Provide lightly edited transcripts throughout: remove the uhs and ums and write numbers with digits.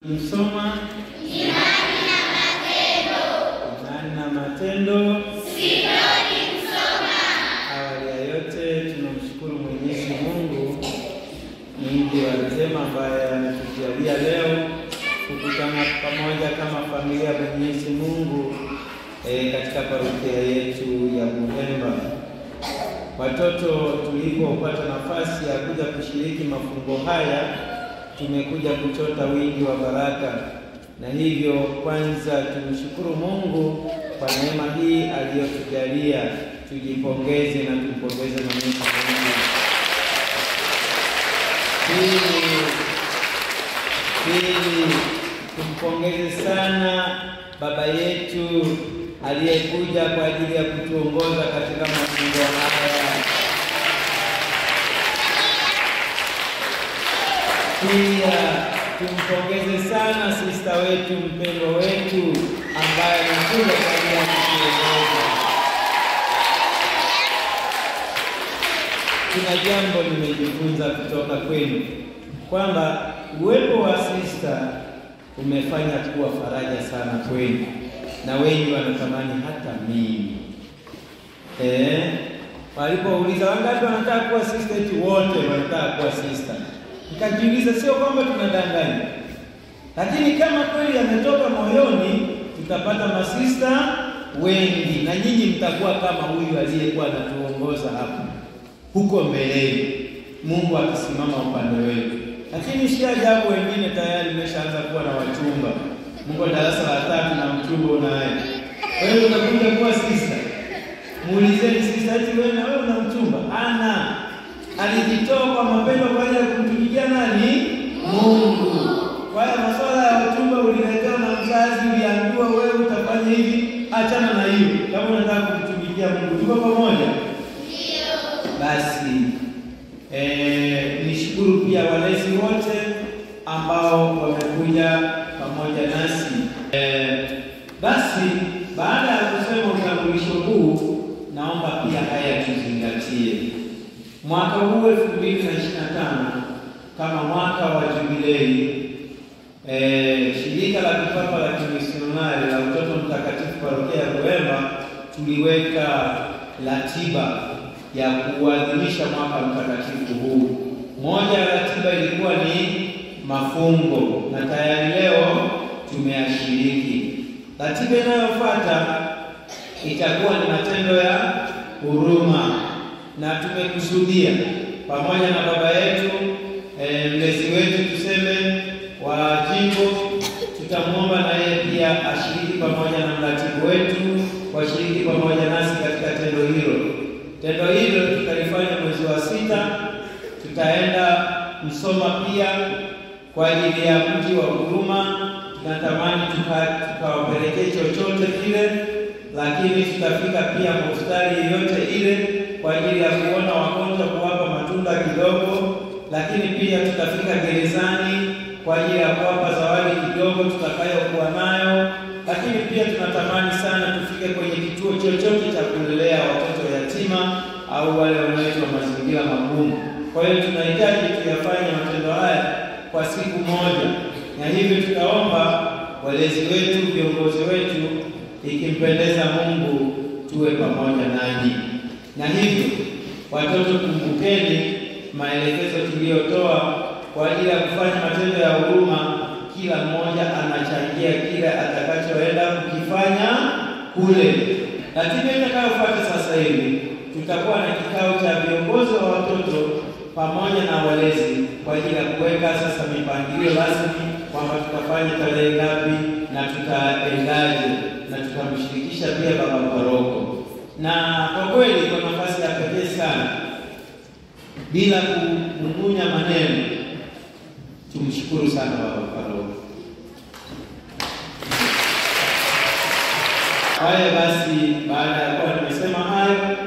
Msoma imani na matendo. Imani na matendo. Sidoni Msoma. Awali ya yote tunamshukuru Mwenyezi Mungu mwingi wa rehema ambaye ametujalia leo kukutana pamoja kama familia ya Mwenyezi Mungu katika parokia yetu ya Buhemba. Watoto tulipopata nafasi ya kuja kushiriki mafungo haya, tumekuja kuchota wingi wa baraka, na hivyo kwanza tumshukuru Mungu kwa neema hii aliyotujalia. Tujipongeze na tumpongeze Mwenyezi Mungu. Pili, tumpongeze sana baba yetu aliyekuja kwa ajili ya kutuongoza katika mafungo haya. Pia tumpongeze sana sista wetu mpendwa wetu ambaye amekuja kwa ajili ya kutuongoza. Kuna jambo nimejifunza kutoka kwenu kwamba uwepo wa sista umefanya kuwa faraja sana kwenu, na wengi wanatamani hata mimi. Walipouliza wangapi wanataka kuwa sista, eti wote wanataka kuwa sista. Nikajiuliza, sio kwamba tunadanganya, lakini kama kweli yametoka moyoni, tutapata masista wengi, na nyinyi mtakuwa kama huyu aliyekuwa anatuongoza hapa huko mbeleni, Mungu akisimama upande wetu. Lakini si ajabu wengine tayari mmeshaanza kuwa na wachumba. Mungu darasa la 3 na mchumba unaye. Kwa hiyo unakuja kuwa sista. Muulizeni sista, eti wewe na wewe una mchumba? Ana. Alijitoa kwa mapendo kwa ajili ya kumtumikia nani? Mungu. Kwa hiyo masuala ya wachumba uliletewa na mzazi, uliambiwa wewe utafanya hivi, achana na hiyo. Kama unataka kumtumikia Mungu, tuko pamoja? Ndio. Basi nishukuru pia walezi wote ambao wamekuja pamoja nasi. Basi baada ya kusema utambulisho huu, naomba pia haya tuzingatie. Mwaka huu 2025 kama mwaka wa jubilei, shirika la kipapa la kimisionari la Utoto Mtakatifu parokia ya Buhemba tuliweka ratiba ya kuadhimisha mwaka mtakatifu huu. Moja ya ratiba ilikuwa ni mafungo, na tayari leo tumeashiriki. Ratiba inayofuata itakuwa ni matendo ya huruma, na tumekusudia pamoja na baba yetu mlezi wetu tuseme wa jimbo, tutamwomba na yeye pia ashiriki pamoja na mratibu wetu, washiriki pamoja nasi katika tendo hilo. Tendo hilo tutalifanya mwezi wa 6. Tutaenda Msoma pia kwa ajili ya mji wa huruma. Tunatamani tukawapelekee chochote kile, lakini tutafika pia hospitali yoyote ile kwa ajili ya kuona wagonjwa, kuwapa matunda kidogo, lakini pia tutafika gerezani kwa ajili ya kuwapa zawadi kidogo tutakayokuwa nayo, lakini pia tunatamani sana tufike kwenye kituo chochote cha kulelea watoto yatima au wale wanaoishi mazingira magumu. Kwa hiyo tunahitaji tuyafanye matendo haya kwa siku moja, na hivyo tutaomba walezi wetu, viongozi wetu, ikimpendeza Mungu tuwe pamoja nanyi. Na hivyo watoto, kumbukeni maelekezo tuliyotoa kwa ajili ya kufanya matendo ya huruma. Kila mmoja anachangia kile atakachoenda kukifanya kule. Ratiba itakayofuata sasa hivi, tutakuwa na kikao cha viongozi wa watoto pamoja na walezi kwa ajili ya kuweka sasa mipangilio rasmi kwamba tutafanya tarehe ngapi na tutaendaje, na tutamshirikisha pia baba paroko. Na kwa kweli kwa nafasi ya pekee sana, bila kumung'unya maneno, tumshukuru sana baba paroko. Haya basi, baada ya kuwa nimesema hayo,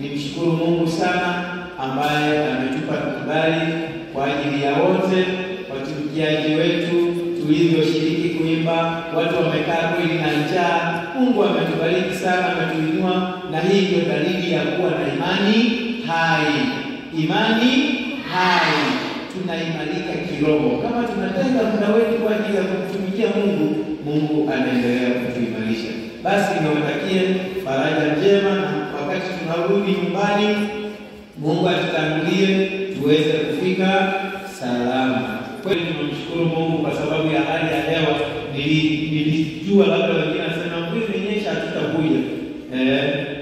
nimshukuru Mungu sana ambaye ametupa kibali kwa ajili ya wote watumikiaji wetu tulivyoshiriki kuimba. Watu wamekaa kweli na njaa. Mungu ametubariki sana, ametuinua, na hii ndio dalili ya kuwa na imani hai. Imani hai. tunaimarika kiroho. Kama tunatenga muda wetu kwa ajili ya kumtumikia Mungu, Mungu anaendelea kutuimarisha. Basi niwatakie faraja njema, na wakati tunarudi nyumbani, Mungu atutangulie tuweze kufika salama. Kweli tunamshukuru Mungu kwa sababu ya hali ya hewa. Nilijua labda wengine wanasema mvua imenyesha hatutakuja.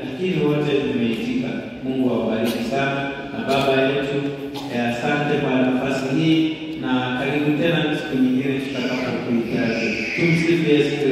Lakini wote tumeitika. Mungu awabariki sana. Na Baba yetu, asante kwa nafasi hii, na karibu tena siku nyingine tutakapokuja. Tumsifu Yesu.